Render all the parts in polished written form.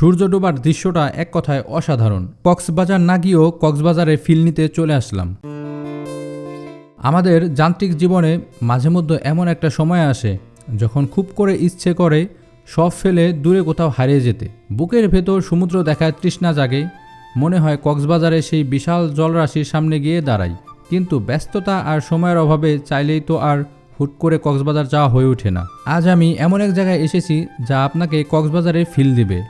সূর্য ডোবার দৃশ্যটা এক কথায় অসাধারণ। কক্সবাজার না গিয়েও কক্সবাজারে ফিল নিতে চলে আসলাম। আমাদের যান্ত্রিক জীবনে মাঝে মধ্যে এমন একটা সময় আসে যখন খুব করে ইচ্ছে করে সব ফেলে দূরে কোথাও হারিয়ে যেতে। বুকের ভেতর সমুদ্র দেখার তৃষ্ণা জাগে, মনে হয় কক্সবাজারে সেই বিশাল জলরাশির সামনে গিয়ে দাঁড়াই। কিন্তু ব্যস্ততা আর সময়ের অভাবে চাইলেই তো আর হুট করে কক্সবাজার যাওয়া হয়ে ওঠে না। আজ আমি এমন এক জায়গায় এসেছি যা আপনাকে কক্সবাজারে ফিল দিবে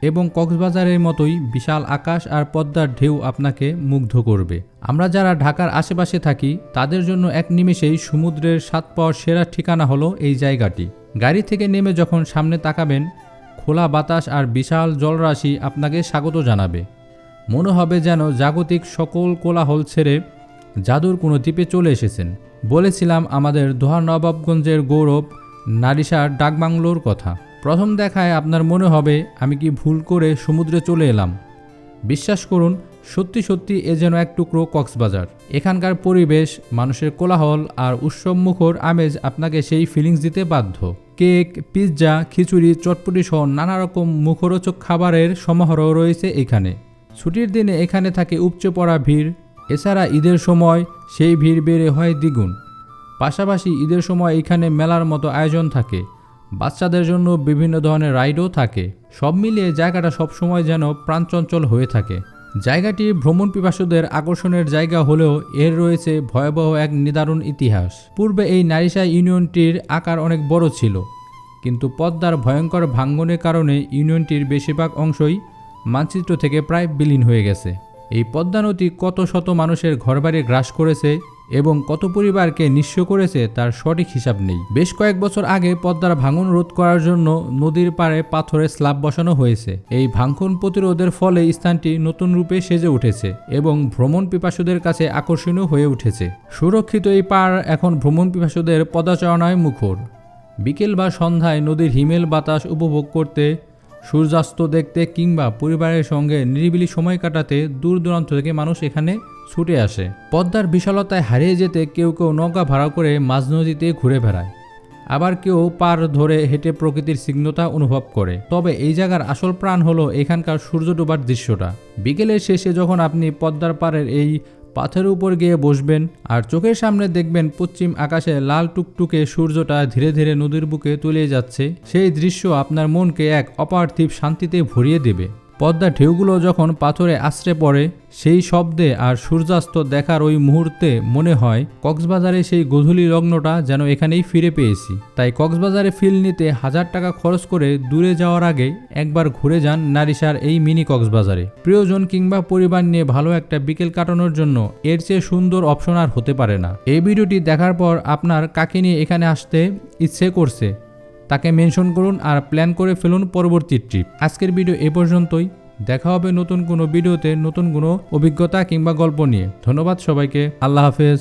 এবং কক্সবাজারের মতোই বিশাল আকাশ আর পদ্মার ঢেউ আপনাকে মুগ্ধ করবে। আমরা যারা ঢাকার আশেপাশে থাকি তাদের জন্য এক নিমেষেই সমুদ্রের স্বাদ পাওয়ার সেরা ঠিকানা হলো এই জায়গাটি। গাড়ি থেকে নেমে যখন সামনে তাকাবেন, খোলা বাতাস আর বিশাল জলরাশি আপনাকে স্বাগত জানাবে। মনে হবে যেন জাগতিক সকল কোলাহল ছেড়ে জাদুর কোনো দ্বীপে চলে এসেছেন। বলেছিলাম আমাদের দোহার নবাবগঞ্জের গৌরব নারিশার ডাকবাংলোর কথা। প্রথম দেখায় আপনার মনে হবে আমি কি ভুল করে সমুদ্রে চলে এলাম। বিশ্বাস করুন, সত্যি সত্যি এ যেন এক টুকরো কক্সবাজার। এখানকার পরিবেশ, মানুষের কোলাহল আর উৎসবমুখর আমেজ আপনাকে সেই ফিলিংস দিতে বাধ্য। কেক, পিৎজা, খিচুড়ি, চটপটি সহ নানা রকম মুখরোচক খাবারের সমারোহ রয়েছে এখানে। ছুটির দিনে এখানে থাকে উপচে পড়া ভিড়। এছাড়া ঈদের সময় সেই ভিড় বেড়ে হয় দ্বিগুণ। পাশাপাশি ঈদের সময় এখানে মেলার মতো আয়োজন থাকে, বাচ্চাদের জন্য বিভিন্ন ধরনের রাইডও থাকে। সব মিলিয়ে জায়গাটা সবসময় যেন প্রাণচঞ্চল হয়ে থাকে। জায়গাটি ভ্রমণ পিপাসুদের আকর্ষণের জায়গা হলেও এর রয়েছে ভয়াবহ এক নিদারুণ ইতিহাস। পূর্বে এই নারিশা ইউনিয়নটির আকার অনেক বড় ছিল, কিন্তু পদ্মার ভয়ঙ্কর ভাঙ্গনের কারণে ইউনিয়নটির বেশিরভাগ অংশই মানচিত্র থেকে প্রায় বিলীন হয়ে গেছে। এই পদ্মা নদী কত শত মানুষের ঘরবাড়ি গ্রাস করেছে এবং কত পরিবারকে নিঃস্ব করেছে তার সঠিক হিসাব নেই। বেশ কয়েক বছর আগে পদ্মার ভাঙন রোধ করার জন্য নদীর পাড়ে পাথরের স্ল্যাব বসানো হয়েছে। এই ভাঙন প্রতিরোধের ফলে স্থানটি নতুন রূপে সেজে উঠেছে এবং ভ্রমণ পিপাসুদের কাছে আকর্ষণীয় হয়ে উঠেছে। সুরক্ষিত এই পাড় এখন ভ্রমণ পিপাসুদের পদচারণায় মুখর। বিকেল বা সন্ধ্যায় নদীর হিমেল বাতাস উপভোগ করতে, সূর্যাস্ত দেখতে কিংবা পরিবারের সঙ্গে নিরিবিলি সময় কাটাতে দূর দূরান্ত থেকে মানুষ এখানে ছুটে আসে। পদ্মার বিশালতায় হারিয়ে যেতে কেউ কেউ নৌকা ভাড়া করে মাঝ নদীতে ঘুরে বেড়ায়, আবার কেউ পার ধরে হেঁটে প্রকৃতির স্নিগ্ধতা অনুভব করে। তবে এই জায়গার আসল প্রাণ হলো এখানকার সূর্য ডোবার দৃশ্যটা। বিকেলের শেষে যখন আপনি পদ্মার পাড়ের এই পাথরের উপর গিয়ে বসবেন আর চোখের সামনে দেখবেন পশ্চিম আকাশে লাল টুকটুকে সূর্যটা ধীরে ধীরে নদীর বুকে তলিয়ে যাচ্ছে, সেই দৃশ্য আপনার মনকে এক অপার্থিব শান্তিতে ভরিয়ে দেবে। পদ্মার ঢেউগুলো যখন পাথরে আছড়ে পড়ে, সেই শব্দে আর সূর্যাস্ত দেখার ওই মুহূর্তে মনে হয় কক্সবাজারে সেই গোধূলি লগ্নটা যেন এখানেই ফিরে পেয়েছি। তাই কক্সবাজারে ফিল নিতে 1000 টাকা খরচ করে দূরে যাওয়ার আগে একবার ঘুরে যান নারিশার এই মিনি কক্সবাজারে। প্রিয়জন কিংবা পরিবার নিয়ে ভালো একটা বিকেল কাটানোর জন্য এর চেয়ে সুন্দর অপশন আর হতে পারে না। এই ভিডিওটি দেখার পর আপনার কাকে নিয়ে এখানে আসতে ইচ্ছে করছে তাকে মেনশন করুন আর প্ল্যান করে ফেলুন পরবর্তী ট্রিপ। আজকের ভিডিও এ পর্যন্তই। দেখা হবে নতুন কোনো ভিডিওতে নতুন কোনো অভিজ্ঞতা কিংবা গল্প নিয়ে। ধন্যবাদ সবাইকে। আল্লাহ হাফেজ।